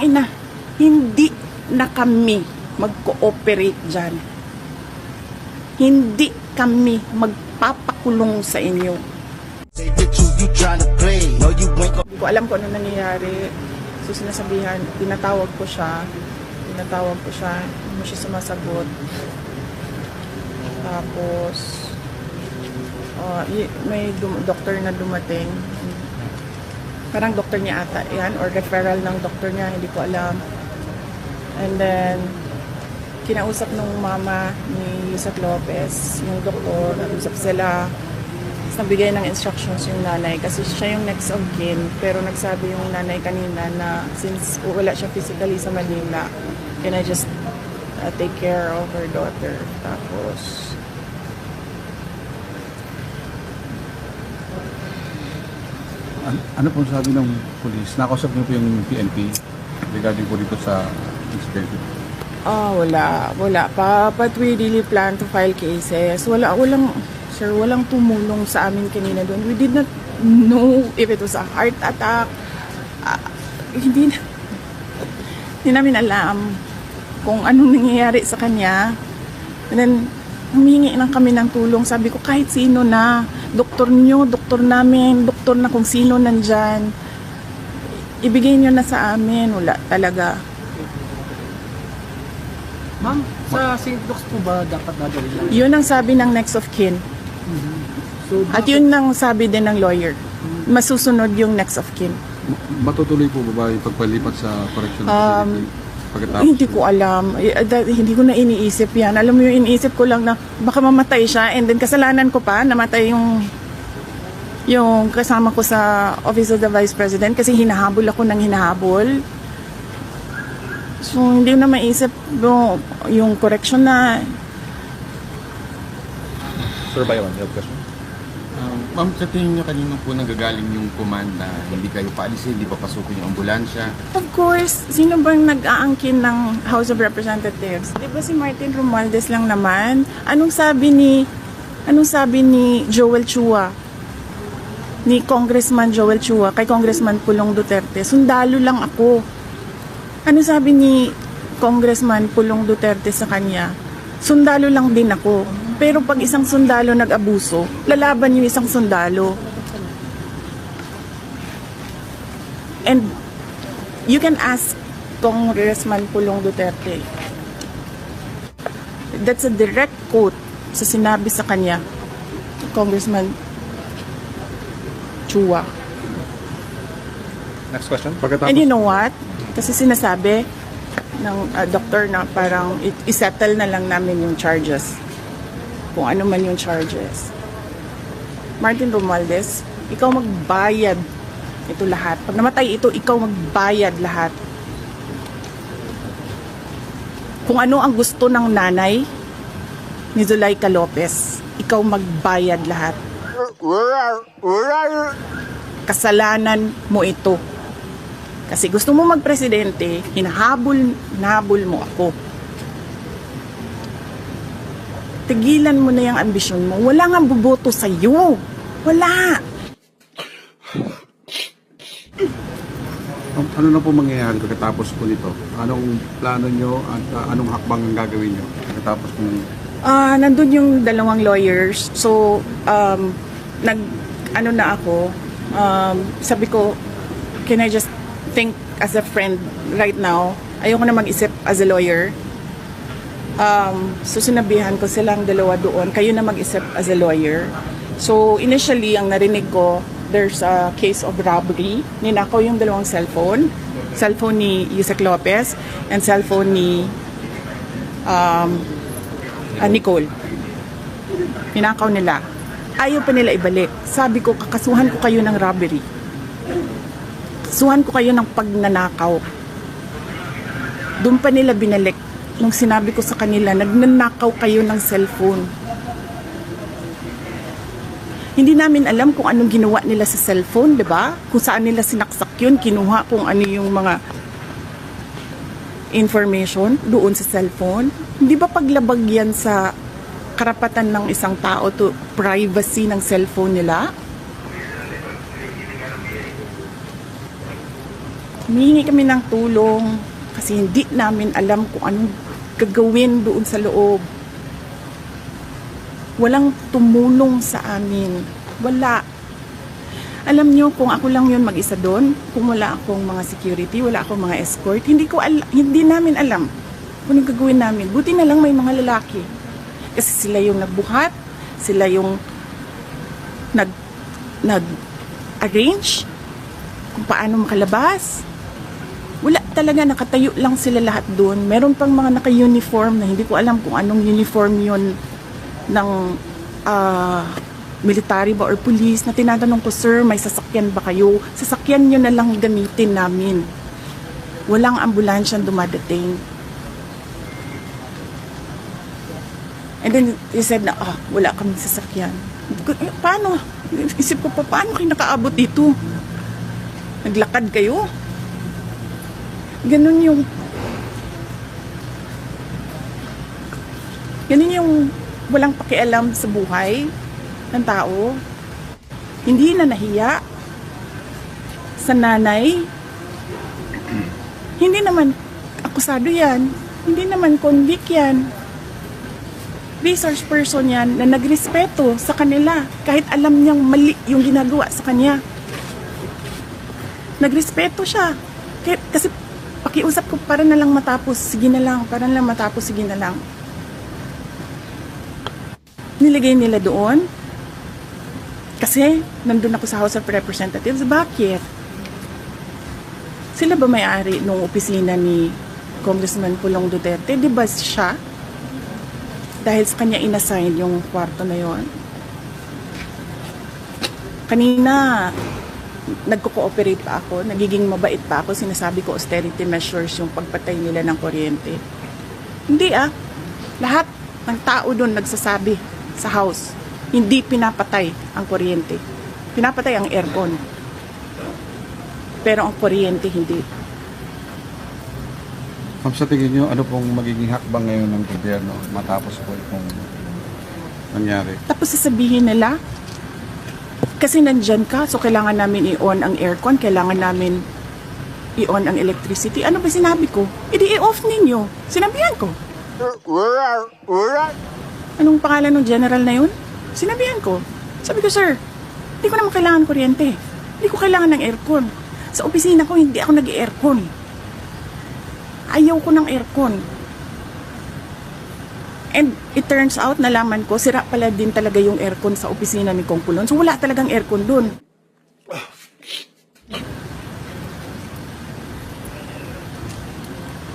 putang ina, hindi na kami mag-cooperate dyan. Hindi kami magpapakulong sa inyo. Hindi ko alam kung ano nangyayari. So sinasabihan, tinatawag ko siya, hindi mo siya sumasagot. Tapos, may doktor na dumating. Parang doktor niya ata yan, or referral ng doktor niya, hindi ko alam. And then, kinausap ng mama ni Yusek Lopez, yung doktor, nag-usap sila. Tapos nagbigay ng instructions yung nanay kasi siya yung next of kin. Pero nagsabi yung nanay kanina na since wala siya physically sa Manila, can I just take care of her daughter? Tapos, ano po sabi ng police? Nakausap niyo po yung PNP regarding po dito sa incident? wala pa. But we really plan to file cases. Walang tumulong sa amin kanina doon. We did not know if it was a heart attack. Hindi namin alam kung anong nangyayari sa kanya. And then, humingi lang kami ng tulong. Sabi ko, kahit sino na, doktor nyo, doktor namin, doktor na kung sino nandyan, ibigay nyo na sa amin. Wala talaga. Ma'am, sa St. Luke's po ba dapat dadali lang? Yun ang sabi ng next of kin. So, At yun ang sabi din ng lawyer. Masusunod yung next of kin. Matutuloy po ba yung pagpalipat sa correctional facility? Pagkatapos Hindi ko alam. Hindi ko na iniisip yan. Alam mo yung iniisip ko lang na baka mamatay siya and then kasalanan ko pa, namatay yung kasama ko sa Office of the Vice President kasi hinahabol ako ng hinahabol. So, hindi ko na maisip yung correction na. Sir Bayon, you have a question? Ma'am, sa tingin niyo kanino po nanggagaling yung command na hindi kayo paalisin, hindi papasukin yung ambulansya? Of course, sino bang nag-aangkin ng House of Representatives? Di ba si Martin Romualdez lang naman? Anong sabi ni Joel Chua? Ni Congressman Joel Chua kay Congressman Pulong Duterte? Sundalo lang ako. Ano sabi ni Congressman Pulong Duterte sa kanya? Sundalo lang din ako. Pero pag isang sundalo nag-abuso, lalaban yung isang sundalo. And you can ask Congressman Pulong Duterte. That's a direct quote sa sinabi sa kanya, Congressman Chua. Next question? And you know what? Kasi sinasabi ng doktor na parang isettle na lang namin yung charges. Kung ano man yung charges. Martin Romualdez, ikaw magbayad ito lahat. Pag namatay ito, ikaw magbayad lahat. Kung ano ang gusto ng nanay ni Zuleika Lopez, ikaw magbayad lahat. Kasalanan mo ito. Kasi gusto mo magpresidente, hinahabol mo ako. Tigilan mo na yung ambisyon mo. Wala nga buboto sa'yo. Wala. ano na po mangyayari pagkatapos po nito? Anong plano nyo at anong hakbang ang gagawin nyo pagkatapos po nito? Nandun yung dalawang lawyers. So, na ako, sabi ko, can I just think as a friend right now? Ayoko na mag-isip as a lawyer. So sinabihan ko silang dalawa doon, kayo na mag-isip as a lawyer. So initially, ang narinig ko, there's a case of robbery. Ninakaw yung dalawang cellphone ni Yusek Lopez and cellphone ni Nicole. Ninakaw nila. Ayaw pa nila ibalik. Sabi ko, kakasuhan ko kayo ng robbery. Kakasuhan ko kayo ng pagnanakaw. Doon pa nila binalik. Nung sinabi ko sa kanila, nagnanakaw kayo ng cellphone. Hindi namin alam kung anong ginawa nila sa cellphone, di ba? Kung saan nila sinaksak yun, kinuha kung ano yung mga information doon sa cellphone. Hindi ba paglabag yan sa karapatan ng isang tao to privacy ng cellphone nila? humihingi kami ng tulong kasi hindi namin alam kung anong gagawin doon sa loob. Walang tumulong sa amin. Wala. Alam nyo, kung ako lang yun mag-isa doon, kung wala akong mga security, wala akong mga escort, hindi namin alam kung anong gagawin namin. Buti na lang may mga lalaki. Kasi sila yung nagbuhat, sila yung nag-arrange kung paano makalabas. Wala talaga, nakatayo lang sila lahat doon. Meron pang mga naka-uniform na hindi ko alam kung anong uniform yun ng military ba or police, na tinatanong ko, sir, may sasakyan ba kayo? Sasakyan nyo na lang gamitin namin. Walang ambulansyang dumadating. And then he said na, wala kami sasakyan. Paano? Isip ko pa, paano kayo nakaabot dito? Naglakad kayo? Ganun yung walang pakialam sa buhay ng tao. Hindi na nahiya sa nanay. Hindi naman akusado yan. Hindi naman convict yan. Resource person yan na nagrespeto sa kanila kahit alam niyang mali yung ginagawa sa kanya. Nagrespeto siya. Kasi pakiusap ko, para na lang matapos, sige na lang, para na lang matapos, sige na lang. Nilagay nila doon kasi nandun ako sa House of Representatives. Bakit? Sila ba may-ari nung opisina ni Congressman Pulong Duterte? Di ba siya? Dahil sa kanya inassign yung kwarto na yon. Kanina, nagko-cooperate pa ako, nagiging mabait pa ako, sinasabi ko austerity measures yung pagpatay nila ng kuryente. Hindi lahat ng tao doon nagsasabi sa house, hindi pinapatay ang kuryente. Pinapatay ang aircon. Pero ang kuryente hindi. Ma'am, sa tingin nyo, ano pong magiging hakbang ngayon ng gobyerno matapos po itong nangyari? Tapos sasabihin nila, kasi nandyan ka, so kailangan namin i-on ang aircon, kailangan namin i-on ang electricity. Ano ba sinabi ko? Idi i-off ninyo. Sinabihan ko. Anong pangalan ng general na yun? Sinabihan ko. Sabi ko, sir, hindi ko naman kailangan kuryente. Hindi ko kailangan ng aircon. Sa opisina ko, hindi ako nag-aircon. Ayaw ko ng aircon. And it turns out, nalaman ko, sira pala din talaga yung aircon sa opisina ni Kong Pulon. So wala talagang aircon dun.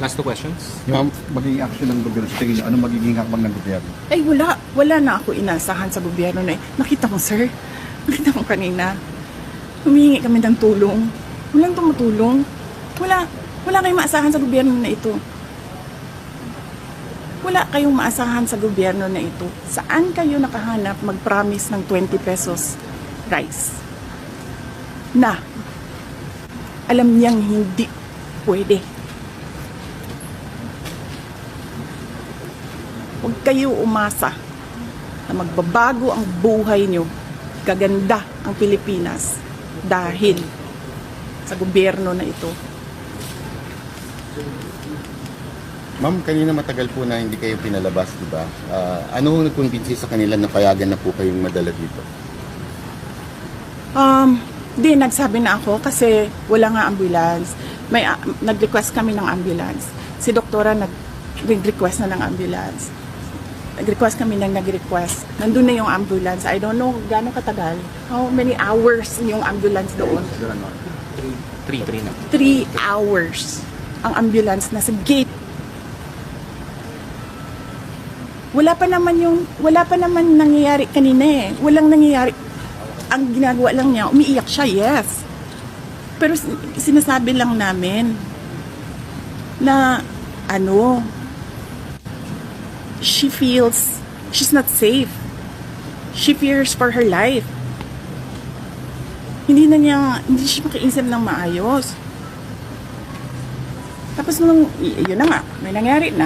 Last two questions. Ma'am, magiging action ng gobyerno sa tingin nyo, ano magiging hakbang ng gobyerno? Ay, wala na ako inasahan sa gobyerno na nakita mo, sir. Nakita mo kanina. Humingi kami ng tulong. Walang tumutulong. Wala kayong maasahan sa gobyerno na ito. Wala kayong maasahan sa gobyerno na ito. Saan kayo nakahanap mag-promise ng 20 pesos rice? Na alam niyang hindi pwede. Huwag kayo umasa na magbabago ang buhay niyo, gaganda ang Pilipinas dahil sa gobyerno na ito. Ma'am, kanina matagal po na hindi kayo pinalabas, di ba? Ano ang nagkumbinsi sa kanila na payagan na po kayong madala dito? Di, nagsabi na ako kasi wala nga ambulance. Nag-request kami ng ambulance. Si doktora nag-request na ng ambulance. Nag-request kami ng nag-request. Nandun na yung ambulance. I don't know gano'ng katagal. How many hours yung ambulance doon? 3 na. 3 hours ang ambulance nasa gate. Wala pa naman nangyayari kanina eh. Walang nangyayari. Ang ginagawa lang niya, umiiyak siya, yes. Pero sinasabi lang namin na she feels she's not safe. She fears for her life. Hindi siya makiisip ng maayos. Tapos yun na nga, may nangyari na.